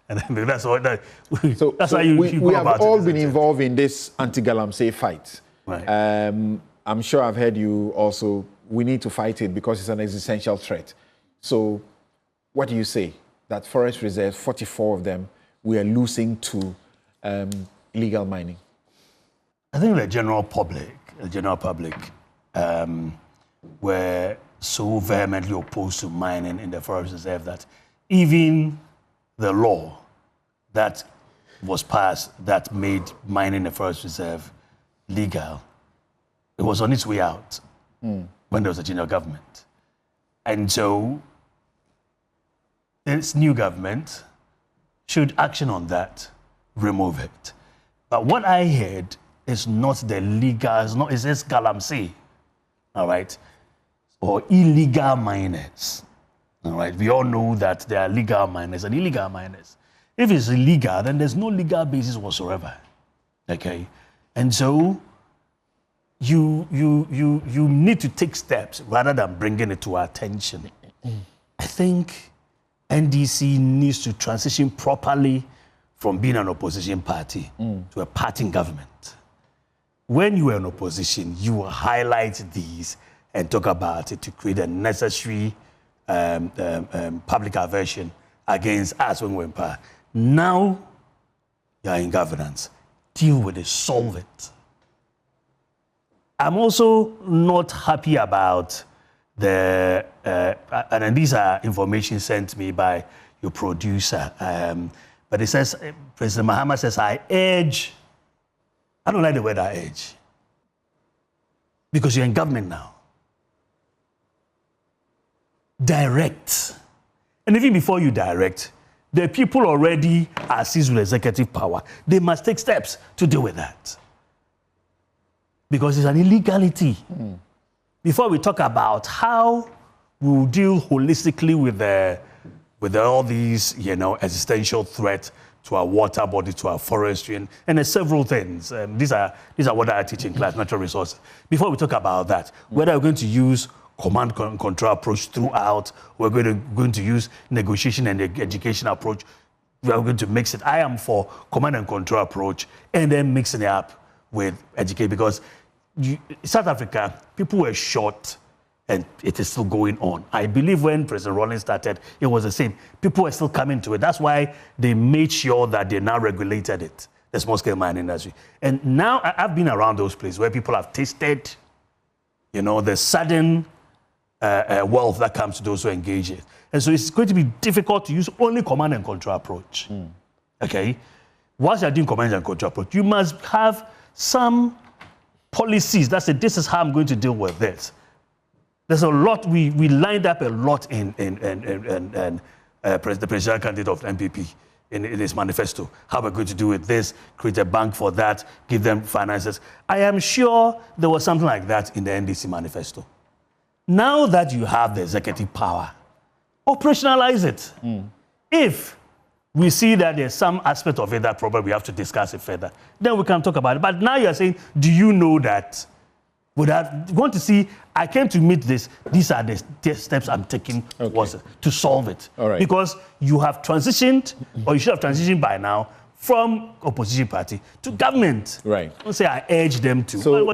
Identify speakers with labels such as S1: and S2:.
S1: And that's all. That's
S2: so
S1: why you
S2: we have all been involved in this anti-Galamsey fight.
S1: Right.
S2: I'm sure I've heard you also. We need to fight it because it's an existential threat. So, what do you say? That forest reserves, 44 of them, we are losing to illegal mining.
S1: I think the general public were so vehemently opposed to mining in the forest reserve that even the law that was passed that made mining in the forest reserve legal, it was on its way out when there was a general government. And so this new government should action on that, remove it. But what I heard is not the legal, it's just Galamsey, all right, or illegal miners, all right. We all know that there are legal miners and illegal miners. If it's illegal, then there's no legal basis whatsoever, okay? And so you need to take steps rather than bringing it to our attention. I think NDC needs to transition properly from being an opposition party to a party in government. When you are in opposition, you will highlight these and talk about it to create a necessary public aversion against us when we're in power. Now you are in governance. Deal with it, solve it. I'm also not happy about the, and these are information sent me by your producer, but it says, President Mahama says, I don't like the word I urge, because you're in government now. Direct. And even before you direct, the people already are seized with executive power. They must take steps to deal with that. Because it's an illegality. Before we talk about how we'll deal holistically with all these, existential threats to our water body, to our forestry, and there's several things. These are what I teach in class, natural resources. Before we talk about that, whether we're going to use command and control approach throughout, we're going to use negotiation and education approach, we're going to mix it. I am for command and control approach and then mixing it up with education, because South Africa, people were shot and it is still going on. I believe when President Rawlings started, it was the same. People were still coming to it. That's why they made sure that they now regulated it, the small-scale mining industry. And now I've been around those places where people have tasted, the sudden wealth that comes to those who engage it. And so it's going to be difficult to use only command and control approach. Okay? Once you're doing command and control approach, you must have some policies that say, this is how I'm going to deal with this. There's a lot, we lined up a lot in the presidential candidate of MPP in his manifesto. How we're going to do with this, create a bank for that, give them finances. I am sure there was something like that in the NDC manifesto. Now that you have the executive power, operationalize it. If we see that there's some aspect of it that probably we have to discuss it further, then we can talk about it. But now you're saying, do you know that? Would I want to see, I came to meet this, these are the steps I'm taking to solve it.
S2: All right.
S1: Because you have transitioned, or you should have transitioned by now, from opposition party to government.
S2: Right.
S1: Don't say I urge them to.
S2: So,